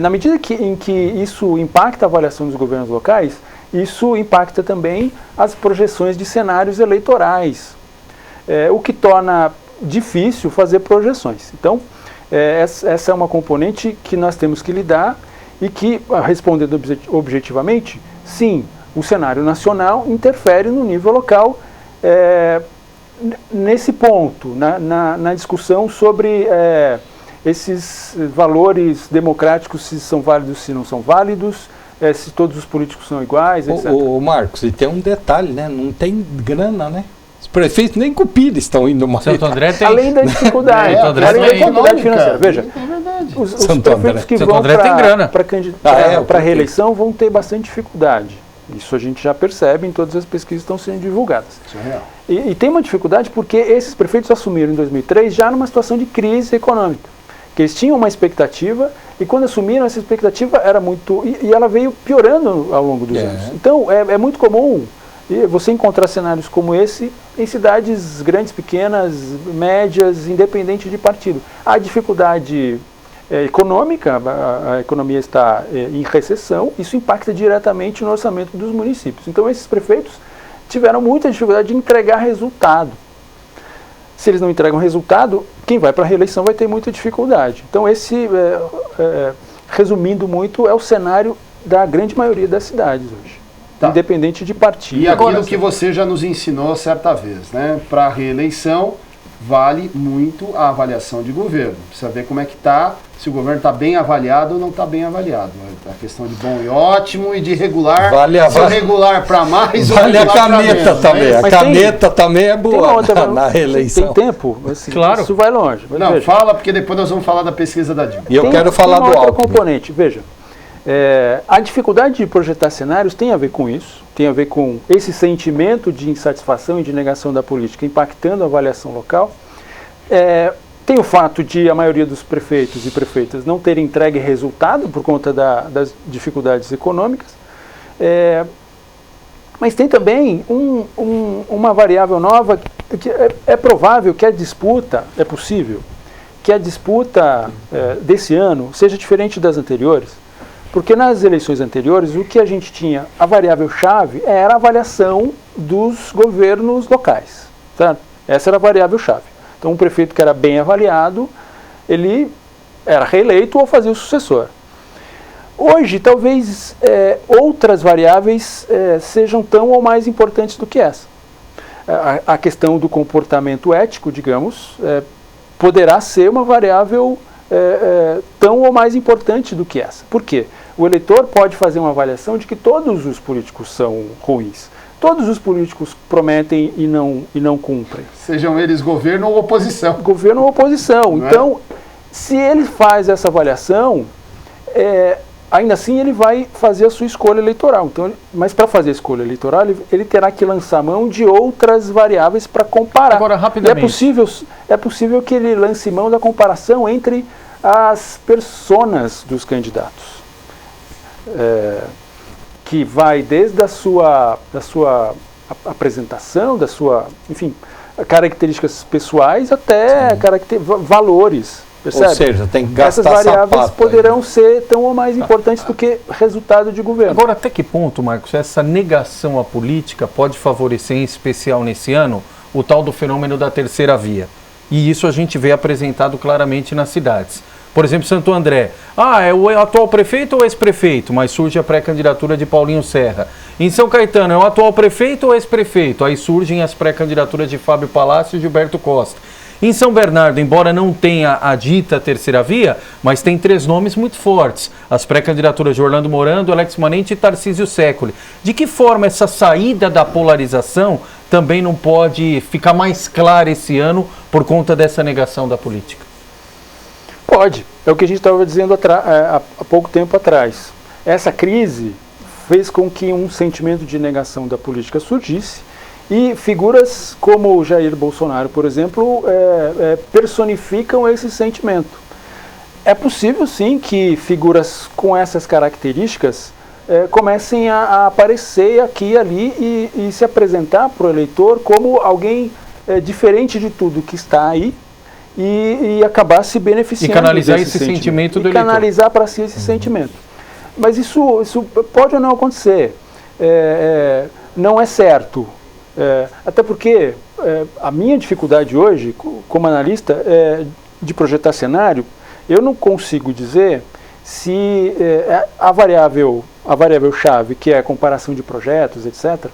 Na medida em que isso impacta a avaliação dos governos locais, isso impacta também as projeções de cenários eleitorais, o que torna difícil fazer projeções. Então, essa é uma componente que nós temos que lidar e que, respondendo objetivamente, sim, o cenário nacional interfere no nível local nesse ponto, na discussão sobre esses valores democráticos, se são válidos, se não são válidos, se todos os políticos são iguais, etc. Ô Marcos, e tem um detalhe, né? Não tem grana, né? Os prefeitos nem com o PIB estão indo mais. Santo André tem. Além da dificuldade, Santo André além da tem. dificuldade financeira. Veja, É verdade. os Santo prefeitos André. que Santo vão André tem grana. para reeleição vão ter bastante dificuldade. Isso a gente já percebe em todas as pesquisas que estão sendo divulgadas. Isso é real. E tem uma dificuldade porque esses prefeitos assumiram em 2003 já numa situação de crise econômica. Que eles tinham uma expectativa e quando assumiram essa expectativa era muito... E ela veio piorando ao longo dos anos. Então é muito comum você encontrar cenários como esse em cidades grandes, pequenas, médias, independente de partido. A dificuldade econômica, a economia está em recessão, isso impacta diretamente no orçamento dos municípios. Então esses prefeitos tiveram muita dificuldade de entregar resultado. Se eles não entregam resultado, quem vai para a reeleição vai ter muita dificuldade. Então esse, resumindo muito, é o cenário da grande maioria das cidades hoje. Tá. Independente de partido. E aquilo que você já nos ensinou certa vez, né? Para a reeleição, vale muito a avaliação de governo. Precisa ver como é que está, se o governo está bem avaliado ou não está bem avaliado. A questão de bom e ótimo e de regular. Se o regular para mais ou vale a regular pra caneta menos, também. né? A caneta também é boa na Tem reeleição. tempo? Assim, Claro. Isso vai longe. Mas Não, veja, fala porque depois nós vamos falar da pesquisa da Dilma. E eu quero falar tem uma do outra Alckmin. componente. Veja, a dificuldade de projetar cenários tem a ver com isso, tem a ver com esse sentimento de insatisfação e de negação da política impactando a avaliação local. Tem o fato de a maioria dos prefeitos e prefeitas não terem entregue resultado por conta das dificuldades econômicas, mas tem também uma variável nova que é provável que a disputa, é possível, que a disputa desse ano seja diferente das anteriores, porque nas eleições anteriores o que a gente tinha, a variável-chave era a avaliação dos governos locais, certo? Essa era a variável-chave. Então, um prefeito que era bem avaliado, ele era reeleito ou fazia o sucessor. Hoje, talvez outras variáveis sejam tão ou mais importantes do que essa. A questão do comportamento ético, digamos, poderá ser uma variável tão ou mais importante do que essa. Por quê? O eleitor pode fazer uma avaliação de que todos os políticos são ruins. Todos os políticos prometem e não cumprem. Sejam eles governo ou oposição. Governo ou oposição. Não então, se ele faz essa avaliação, ainda assim ele vai fazer a sua escolha eleitoral. Então, mas para fazer a escolha eleitoral, ele terá que lançar mão de outras variáveis para comparar. Agora, rapidamente. É possível que ele lance mão da comparação entre as personas dos candidatos. que vai desde a sua apresentação, enfim, características pessoais até valores. Percebe? Ou seja, tem que gastar essas variáveis poderão aí ser tão ou mais importantes do que resultado de governo. Agora, até que ponto, Marcos, essa negação à política pode favorecer, em especial nesse ano, o tal do fenômeno da terceira via? E isso a gente vê apresentado claramente nas cidades. Por exemplo, Santo André. É o atual prefeito ou ex-prefeito? Mas surge a pré-candidatura de Paulinho Serra. Em São Caetano, é o atual prefeito ou ex-prefeito? Aí surgem as pré-candidaturas de Fábio Palácio e Gilberto Costa. Em São Bernardo, embora não tenha a dita terceira via, mas tem 3 nomes muito fortes. As pré-candidaturas de Orlando Morando, Alex Manente e Tarcísio Secoli. De que forma essa saída da polarização também não pode ficar mais clara esse ano por conta dessa negação da política? Pode. É o que a gente estava dizendo há pouco tempo atrás. Essa crise fez com que um sentimento de negação da política surgisse e figuras como o Jair Bolsonaro, por exemplo, personificam esse sentimento. É possível, sim, que figuras com essas características comecem a aparecer aqui e ali e se apresentar para o eleitor como alguém diferente de tudo que está aí, e acabar se beneficiando e canalizar esse sentimento do eleitor. Canalizar para si esse sentimento. Mas isso pode ou não acontecer. Não é certo. Até porque a minha dificuldade hoje, como analista, de projetar cenário, eu não consigo dizer se a variável-chave, que é a comparação de projetos, etc.,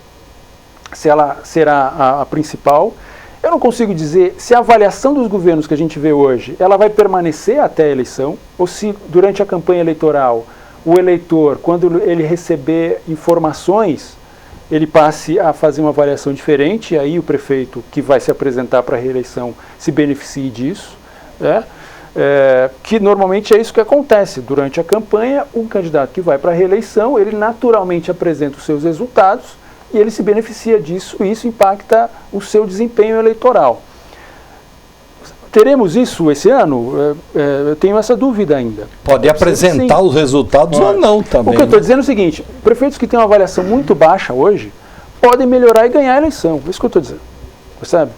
se ela será a principal. Eu não consigo dizer se a avaliação dos governos que a gente vê hoje, ela vai permanecer até a eleição, ou se durante a campanha eleitoral, o eleitor, quando ele receber informações, ele passe a fazer uma avaliação diferente, e aí o prefeito que vai se apresentar para a reeleição se beneficie disso, né? Que normalmente é isso que acontece. Durante a campanha, um candidato que vai para a reeleição, ele naturalmente apresenta os seus resultados, e ele se beneficia disso, e isso impacta o seu desempenho eleitoral. Teremos isso esse ano? Eu tenho essa dúvida ainda. Pode apresentar os resultados ou não também. O que eu estou dizendo é o seguinte: prefeitos que têm uma avaliação muito baixa hoje podem melhorar e ganhar a eleição. É isso que eu estou dizendo. Percebe?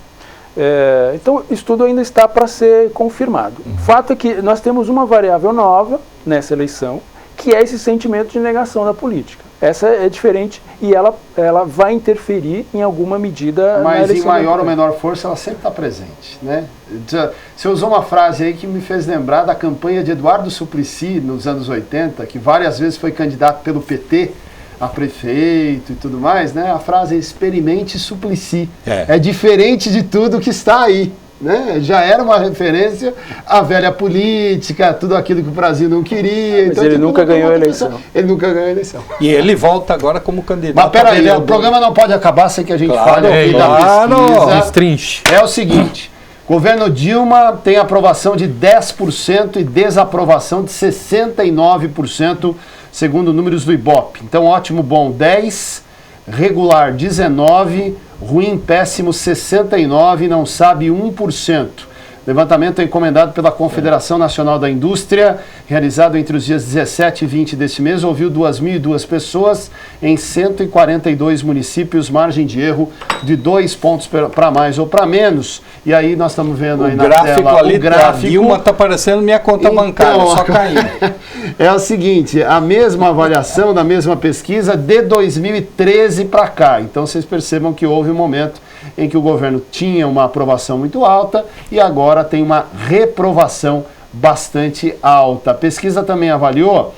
Então, isso tudo ainda está para ser confirmado. O fato é que nós temos uma variável nova nessa eleição, que é esse sentimento de negação da política. Essa é diferente e ela vai interferir em alguma medida na eleição. Mas em maior ou menor força ela sempre está presente, né? Você usou uma frase aí que me fez lembrar da campanha de Eduardo Suplicy nos anos 80, que várias vezes foi candidato pelo PT a prefeito e tudo mais, né? A frase é experimente Suplicy. É diferente de tudo que está aí. Né? Já era uma referência à velha política, tudo aquilo que o Brasil não queria. Mas então, ele nunca ganhou a eleição. Ele nunca ganhou a eleição. E ele volta agora como candidato. Mas peraí, o programa não pode acabar sem que a gente fale aqui da pesquisa. Destrinche. É o seguinte: governo Dilma tem aprovação de 10% e desaprovação de 69%, segundo números do Ibope. Então, ótimo, bom 10%, regular 19%, ruim, péssimo 69%, não sabe 1%. Levantamento é encomendado pela Confederação Nacional da Indústria, realizado entre os dias 17 e 20 deste mês, ouviu 2.002 pessoas em 142 municípios, margem de erro de 2 pontos para mais ou para menos. E aí nós estamos vendo aí na tela ali, o gráfico. A Dilma está aparecendo minha conta bancária, só caindo. É o seguinte, a mesma avaliação da mesma pesquisa de 2013 para cá. Então vocês percebam que houve um momento em que o governo tinha uma aprovação muito alta e agora tem uma reprovação bastante alta. A pesquisa também avaliou,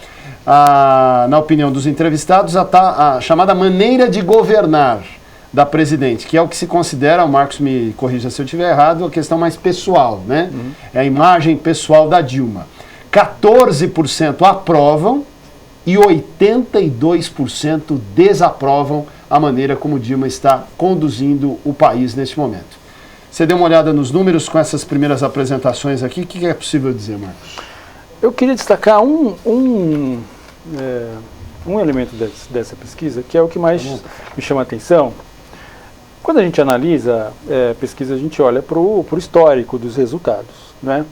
na opinião dos entrevistados, a chamada maneira de governar da presidente, que é o que se considera, o Marcos me corrija se eu estiver errado, a questão mais pessoal, né? É a imagem pessoal da Dilma. 14% aprovam e 82% desaprovam a maneira como Dilma está conduzindo o país neste momento. Você deu uma olhada nos números com essas primeiras apresentações aqui, o que é possível dizer, Marcos? Eu queria destacar um elemento dessa pesquisa, que é o que mais me chama a atenção. Quando a gente analisa pesquisa, a gente olha para o histórico dos resultados, né?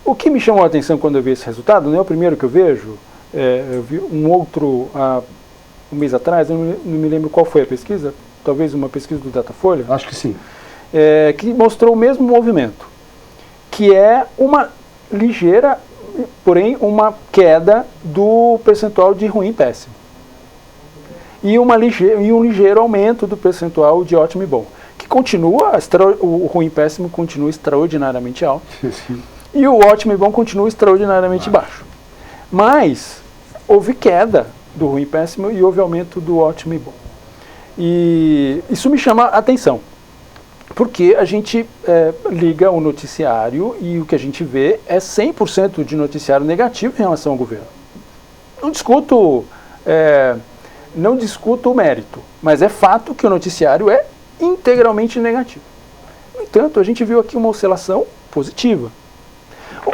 O que me chamou a atenção quando eu vi esse resultado, não é o primeiro que eu vejo, eu vi um outro, um mês atrás, eu não me lembro qual foi a pesquisa, talvez uma pesquisa do Datafolha. Acho que sim. Que mostrou o mesmo movimento, que é uma ligeira, porém uma queda do percentual de ruim e péssimo. E um ligeiro aumento do percentual de ótimo e bom, que continua, o ruim e péssimo continua extraordinariamente alto, e o ótimo e bom continua extraordinariamente baixo. Mas houve queda do ruim e péssimo e houve aumento do ótimo e bom. E isso me chama a atenção, porque a gente liga o noticiário e o que a gente vê é 100% de noticiário negativo em relação ao governo. Não discuto o mérito, mas é fato que o noticiário é integralmente negativo. No entanto, a gente viu aqui uma oscilação positiva.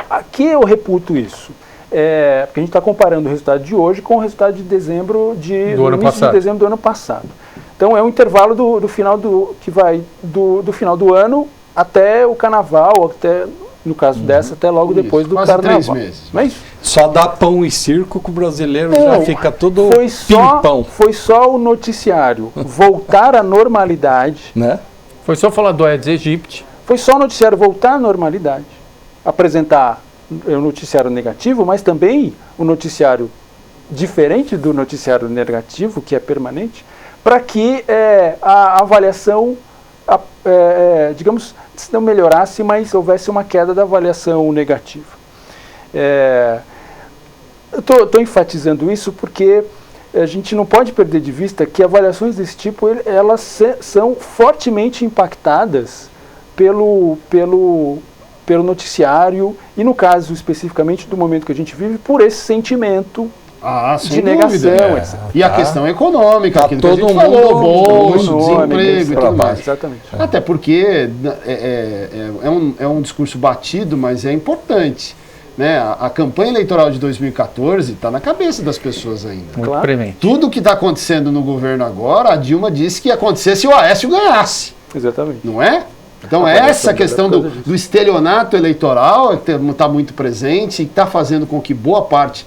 Aqui eu reputo isso, porque a gente está comparando o resultado de hoje com o resultado de dezembro do ano passado. Então é um intervalo do final do final do ano até o carnaval, até, no caso dessa, até logo depois do carnaval. 3 meses. Mas só dá pão e circo que o brasileiro já fica todo pimpão. Foi só o noticiário voltar à normalidade. Né? Foi só falar do Aedes aegypti. Foi só o noticiário voltar à normalidade, apresentar o noticiário negativo, mas também o noticiário diferente do noticiário negativo, que é permanente, para que a avaliação, digamos, se não melhorasse, mas houvesse uma queda da avaliação negativa. Eu estou enfatizando isso porque a gente não pode perder de vista que avaliações desse tipo, elas são fortemente impactadas pelo noticiário e, no caso especificamente do momento que a gente vive, por esse sentimento de negação. E a questão econômica, aquilo que a gente falou, bolso, desemprego e tudo mais. Exatamente. Até porque é um discurso batido, mas é importante. Né? A campanha eleitoral de 2014 está na cabeça das pessoas ainda. Muito premente. Tudo que está acontecendo no governo agora, a Dilma disse que ia acontecer se o Aécio ganhasse. Exatamente. Não é? Então essa questão do estelionato eleitoral está muito presente e está fazendo com que boa parte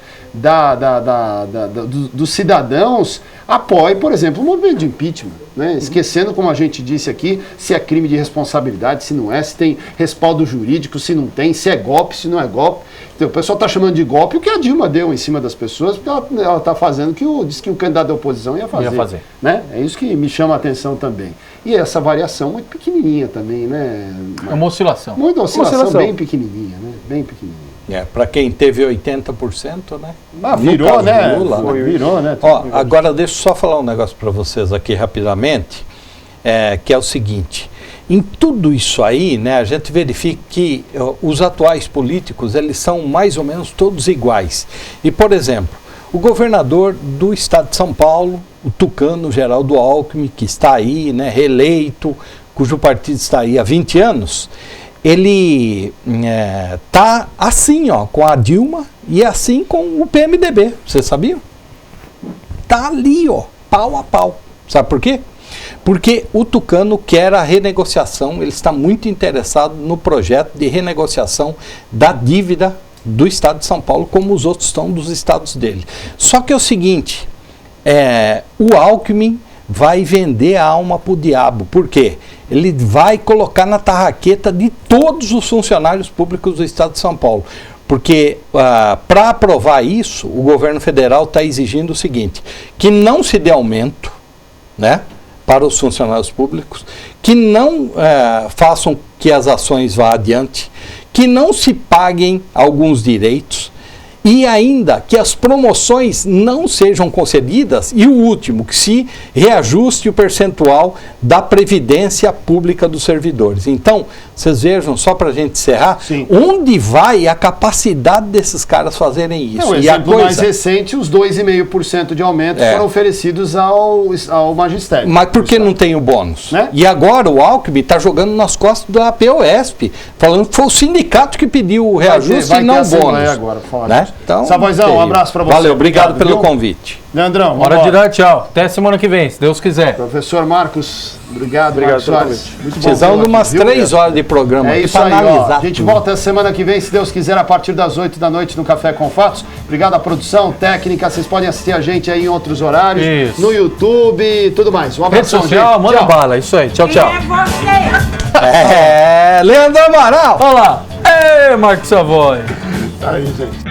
dos cidadãos apoie, por exemplo, o movimento de impeachment, né? Esquecendo, como a gente disse aqui, se é crime de responsabilidade, se não é, se tem respaldo jurídico, se não tem, se é golpe, se não é golpe. Então, o pessoal está chamando de golpe o que a Dilma deu em cima das pessoas, porque ela está fazendo o que disse que o candidato da oposição ia fazer. Né? É isso que me chama a atenção também. E essa variação muito pequenininha também, né? É uma oscilação. Muita oscilação bem pequenininha, né? Bem pequenininha. Para quem teve 80%, né? Virou, né? Virou, né? Agora deixa eu só falar um negócio para vocês aqui rapidamente, que é o seguinte: em tudo isso aí, né, a gente verifica que os atuais políticos, eles são mais ou menos todos iguais. E, por exemplo, o governador do estado de São Paulo, o tucano Geraldo Alckmin, que está aí, né, reeleito, cujo partido está aí há 20 anos, ele está assim, com a Dilma e assim com o PMDB. Vocês sabiam? Está ali, pau a pau. Sabe por quê? Porque o tucano quer a renegociação, ele está muito interessado no projeto de renegociação da dívida do estado de São Paulo, como os outros estão dos estados dele. Só que é o seguinte, o Alckmin vai vender a alma para o diabo. Por quê? Ele vai colocar na tarraqueta de todos os funcionários públicos do estado de São Paulo. Porque para aprovar isso, o governo federal está exigindo o seguinte: que não se dê aumento, né, para os funcionários públicos, que não façam que as ações vá adiante, que não se paguem alguns direitos e ainda que as promoções não sejam concedidas, e o último, que se reajuste o percentual da previdência pública dos servidores. Então, vocês vejam, só para a gente encerrar, onde vai a capacidade desses caras fazerem isso? O exemplo mais recente, os 2,5% de aumento foram oferecidos ao magistério. Mas por que não tem o bônus? Né? E agora o Alckmin está jogando nas costas da POSP, falando que foi o sindicato que pediu o reajuste e não o bônus. Agora, né? Então, Savoizão, um abraço para você. Valeu, obrigado pelo convite. Leandrão, hora de dar tchau. Até semana que vem, se Deus quiser. Professor Marcos, obrigado Marcos Soares. Muito bom. Precisamos de umas 3 horas de programa é isso aí, analisar. A gente volta semana que vem, se Deus quiser, a partir das 8 da noite no Café com Fatos. Obrigado à produção técnica. Vocês podem assistir a gente aí em outros horários. Isso. No YouTube e tudo mais. Um abraço. Rede social, manda bala. Isso aí. Tchau, tchau. Leandro Amaral. Olha lá. Marcos Savoy. Tá aí, gente.